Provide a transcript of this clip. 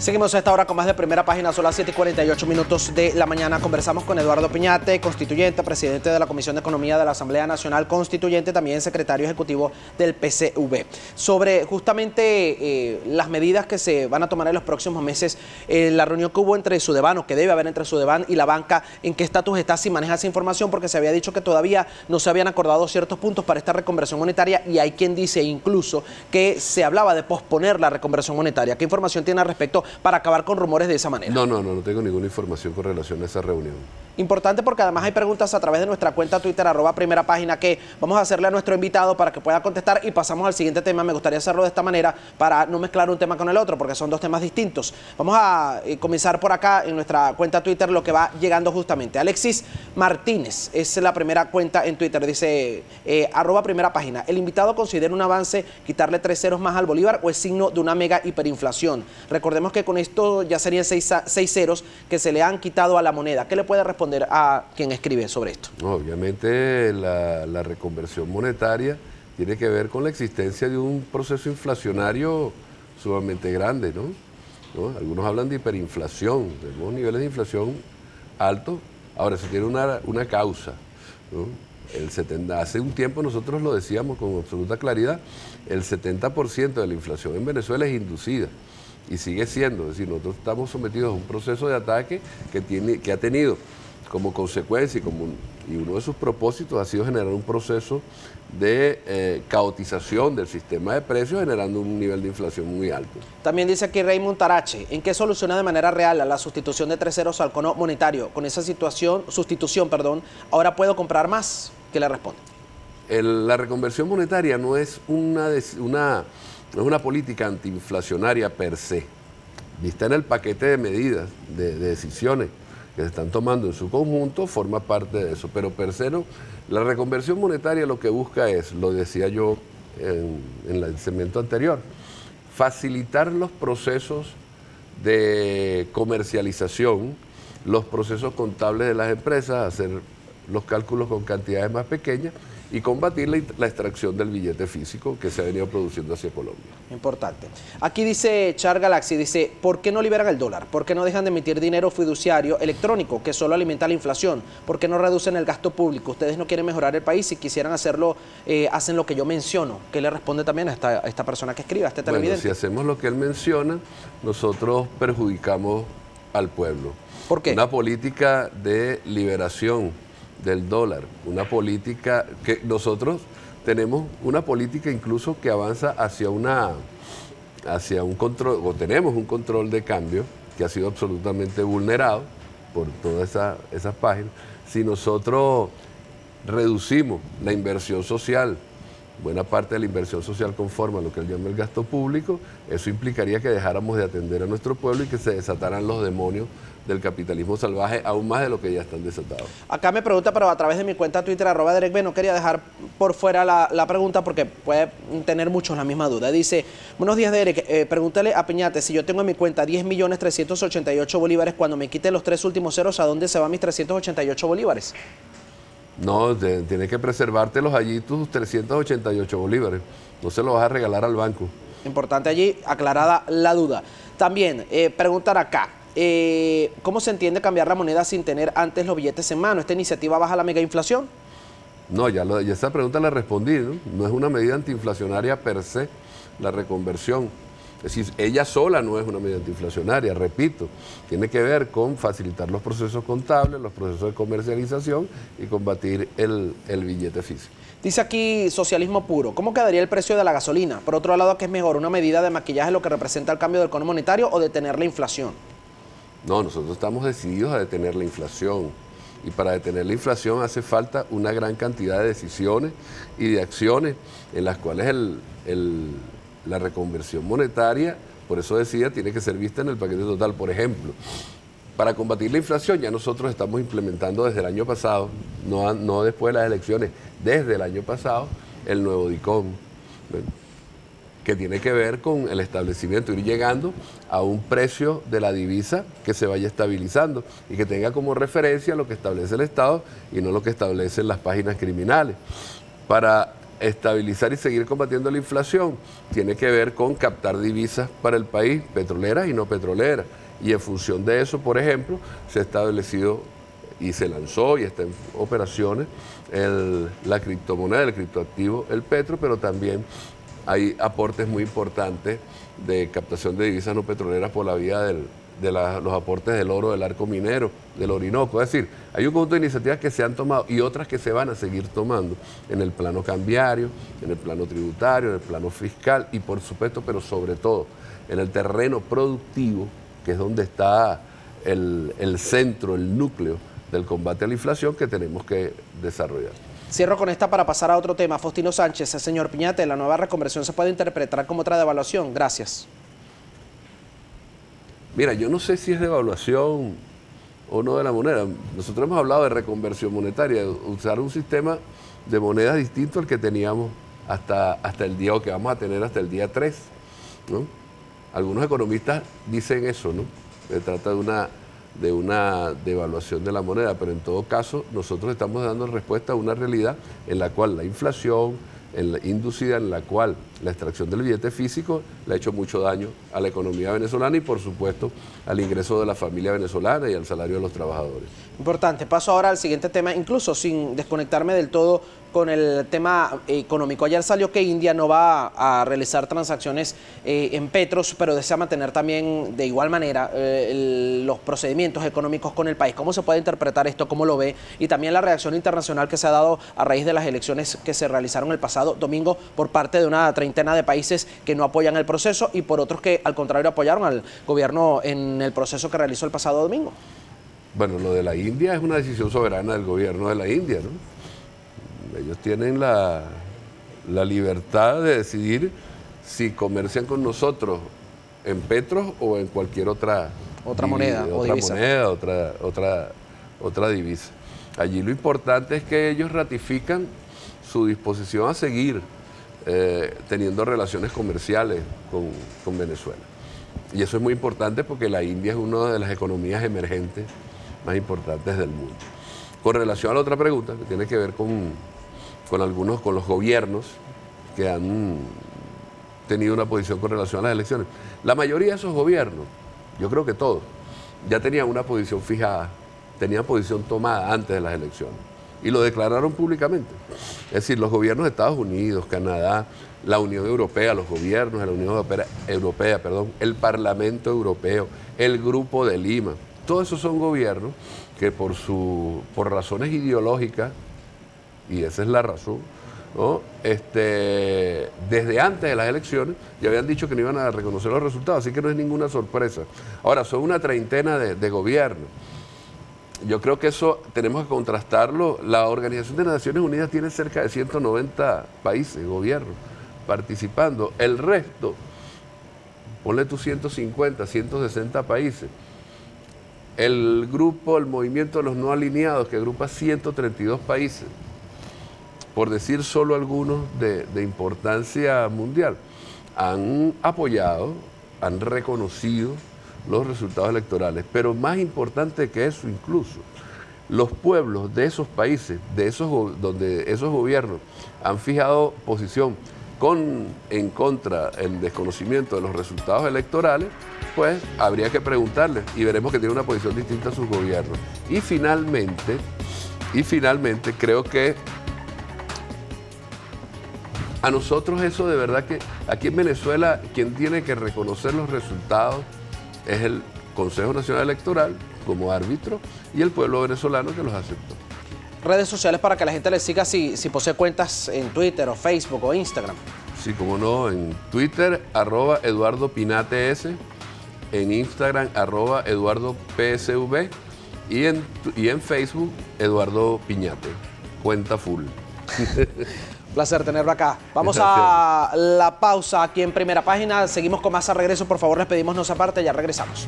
Seguimos a esta hora con más de Primera Página, son las 7:48 de la mañana. Conversamos con Eduardo Piñate, constituyente, presidente de la Comisión de Economía de la Asamblea Nacional Constituyente, también secretario ejecutivo del PCV, sobre justamente las medidas que se van a tomar en los próximos meses. La reunión que hubo entre Sudeban, o que debe haber entre Sudeban y la banca, ¿en qué estatus está? Si maneja esa información, porque se había dicho que todavía no se habían acordado ciertos puntos para esta reconversión monetaria, y hay quien dice incluso que se hablaba de posponer la reconversión monetaria. ¿Qué información tiene al respecto para acabar con rumores de esa manera? No tengo ninguna información con relación a esa reunión. Importante, porque además hay preguntas a través de nuestra cuenta Twitter, @Primera Página, que vamos a hacerle a nuestro invitado para que pueda contestar, y pasamos al siguiente tema. Me gustaría hacerlo de esta manera para no mezclar un tema con el otro, porque son dos temas distintos. Vamos a comenzar por acá en nuestra cuenta Twitter, lo que va llegando justamente. Alexis Martínez es la primera cuenta en Twitter, dice @Primera Página: ¿el invitado considera un avance quitarle 3 ceros más al bolívar o es signo de una mega hiperinflación? Recordemos que con esto ya serían 6 ceros que se le han quitado a la moneda. ¿Qué le puede responder a quien escribe sobre esto? Obviamente la reconversión monetaria tiene que ver con la existencia de un proceso inflacionario sumamente grande, ¿no? Algunos hablan de hiperinflación, tenemos niveles de inflación altos. Ahora, eso tiene una causa, ¿no? Hace un tiempo nosotros lo decíamos con absoluta claridad: el 70% de la inflación en Venezuela es inducida, y sigue siendo. Es decir, nosotros estamos sometidos a un proceso de ataque que ha tenido como consecuencia y uno de sus propósitos ha sido generar un proceso de caotización del sistema de precios, generando un nivel de inflación muy alto. También dice aquí Raymond Tarache: ¿en qué soluciona de manera real la sustitución de 3 ceros al cono monetario? Con esa sustitución, ahora puedo comprar más. ¿Qué le responde? La reconversión monetaria no es una política antiinflacionaria per se. Vista en el paquete de medidas, de decisiones que se están tomando en su conjunto, forma parte de eso. Pero per se no. La reconversión monetaria lo que busca es, lo decía yo en el segmento anterior, facilitar los procesos de comercialización, los procesos contables de las empresas, hacer los cálculos con cantidades más pequeñas y combatir la extracción del billete físico que se ha venido produciendo hacia Colombia. Importante. Aquí dice Char Galaxy, dice: ¿por qué no liberan el dólar? ¿Por qué no dejan de emitir dinero fiduciario electrónico que solo alimenta la inflación? ¿Por qué no reducen el gasto público? Ustedes no quieren mejorar el país. Si quisieran hacerlo, hacen lo que yo menciono. ¿Qué le responde también a esta persona que escribe, a este televidente? Bueno, si hacemos lo que él menciona, nosotros perjudicamos al pueblo. ¿Por qué? Una política de liberación del dólar, una política que nosotros tenemos, una política incluso que avanza hacia un control, o tenemos un control de cambio que ha sido absolutamente vulnerado por todas esas páginas. Si nosotros reducimos la inversión social, buena parte de la inversión social conforme a lo que él llama el gasto público, eso implicaría que dejáramos de atender a nuestro pueblo y que se desataran los demonios del capitalismo salvaje, aún más de lo que ya están desatados. Acá me pregunta, pero a través de mi cuenta Twitter, @DerekB, no quería dejar por fuera la pregunta porque puede tener muchos la misma duda. Dice: buenos días, Derek, pregúntale a Piñate: si yo tengo en mi cuenta 10.388.000 bolívares, cuando me quite los 3 últimos ceros, ¿a dónde se van mis 388 bolívares? No, tienes que preservártelos allí, tus 388 bolívares. No se los vas a regalar al banco. Importante allí, aclarada la duda. También preguntan acá: ¿cómo se entiende cambiar la moneda sin tener antes los billetes en mano? ¿Esta iniciativa baja la mega inflación? No, ya esa pregunta la respondí, ¿no? No es una medida antiinflacionaria per se, la reconversión. Es decir, ella sola no es una medida antiinflacionaria, repito, tiene que ver con facilitar los procesos contables, los procesos de comercialización y combatir el billete físico. Dice aquí Socialismo Puro: ¿cómo quedaría el precio de la gasolina? Por otro lado, ¿qué es mejor, una medida de maquillaje lo que representa el cambio del cono monetario o detener la inflación? No, nosotros estamos decididos a detener la inflación. Y para detener la inflación hace falta una gran cantidad de decisiones y de acciones en las cuales la reconversión monetaria, por eso decía, tiene que ser vista en el paquete total. Por ejemplo, para combatir la inflación ya nosotros estamos implementando desde el año pasado, no después de las elecciones, desde el año pasado, el nuevo DICOM, que tiene que ver con el establecimiento, ir llegando a un precio de la divisa que se vaya estabilizando y que tenga como referencia lo que establece el Estado y no lo que establecen las páginas criminales. Para estabilizar y seguir combatiendo la inflación tiene que ver con captar divisas para el país, petroleras y no petroleras. Y en función de eso, por ejemplo, se ha establecido y se lanzó y está en operaciones la criptomoneda, el criptoactivo, el petro, pero también hay aportes muy importantes de captación de divisas no petroleras por la vía de los aportes del oro, del arco minero, del Orinoco. Es decir, hay un conjunto de iniciativas que se han tomado y otras que se van a seguir tomando en el plano cambiario, en el plano tributario, en el plano fiscal y por supuesto, pero sobre todo, en el terreno productivo, que es donde está el centro, el núcleo del combate a la inflación que tenemos que desarrollar. Cierro con esta para pasar a otro tema. Faustino Sánchez, señor Piñate, ¿la nueva reconversión se puede interpretar como otra devaluación? Gracias. Mira, yo no sé si es devaluación o no de la moneda. Nosotros hemos hablado de reconversión monetaria, de usar un sistema de monedas distinto al que teníamos hasta el día, o que vamos a tener hasta el día 3, ¿no? Algunos economistas dicen eso, ¿no? Se trata de una devaluación de la moneda, pero en todo caso nosotros estamos dando respuesta a una realidad en la cual la inflación inducida, en la cual la extracción del billete físico le ha hecho mucho daño a la economía venezolana y por supuesto al ingreso de la familia venezolana y al salario de los trabajadores. Importante. Paso ahora al siguiente tema, incluso sin desconectarme del todo con el tema económico. Ayer salió que India no va a realizar transacciones en petros, pero desea mantener también de igual manera los procedimientos económicos con el país. ¿Cómo se puede interpretar esto? ¿Cómo lo ve? Y también la reacción internacional que se ha dado a raíz de las elecciones que se realizaron el pasado domingo por parte de una treintena de países que no apoyan el proceso y por otros que al contrario apoyaron al gobierno en el proceso que realizó el pasado domingo. Bueno, lo de la India es una decisión soberana del gobierno de la India, ¿no? Ellos tienen la libertad de decidir si comercian con nosotros en petros o en cualquier otra moneda o divisa. Otra divisa. Allí lo importante es que ellos ratifican su disposición a seguir teniendo relaciones comerciales con Venezuela. Y eso es muy importante porque la India es una de las economías emergentes más importantes del mundo. Con relación a la otra pregunta, que tiene que ver con los gobiernos que han tenido una posición con relación a las elecciones. La mayoría de esos gobiernos, yo creo que todos, ya tenían una posición fijada, tenían posición tomada antes de las elecciones y lo declararon públicamente. Es decir, los gobiernos de Estados Unidos, Canadá, la Unión Europea, los gobiernos de la Unión Europea, el Parlamento Europeo, el Grupo de Lima, todos esos son gobiernos que por razones ideológicas, y esa es la razón, ¿no? Desde antes de las elecciones ya habían dicho que no iban a reconocer los resultados, así que no es ninguna sorpresa. Ahora, son una treintena de gobiernos. Yo creo que eso tenemos que contrastarlo. La Organización de Naciones Unidas tiene cerca de 190 países, gobiernos, participando. El resto, ponle tú 150, 160 países. El movimiento de los no alineados, que agrupa 132 países, por decir solo algunos de importancia mundial, han apoyado, han reconocido los resultados electorales. Pero más importante que eso incluso, los pueblos de esos países, donde esos gobiernos han fijado posición en contra del desconocimiento de los resultados electorales, pues habría que preguntarles y veremos que tiene una posición distinta a sus gobiernos. Y finalmente creo que a nosotros eso de verdad que aquí en Venezuela quien tiene que reconocer los resultados es el Consejo Nacional Electoral como árbitro y el pueblo venezolano que los aceptó. Redes sociales para que la gente les siga si posee cuentas en Twitter o Facebook o Instagram. Sí, como no, en Twitter @EduardoPinates, en Instagram @EduardoPSV y en Facebook Eduardo Piñate, cuenta full. Placer tenerlo acá. Vamos a la pausa aquí en Primera Página. Seguimos con más a regreso. Por favor, les pedimos no se aparte, ya regresamos.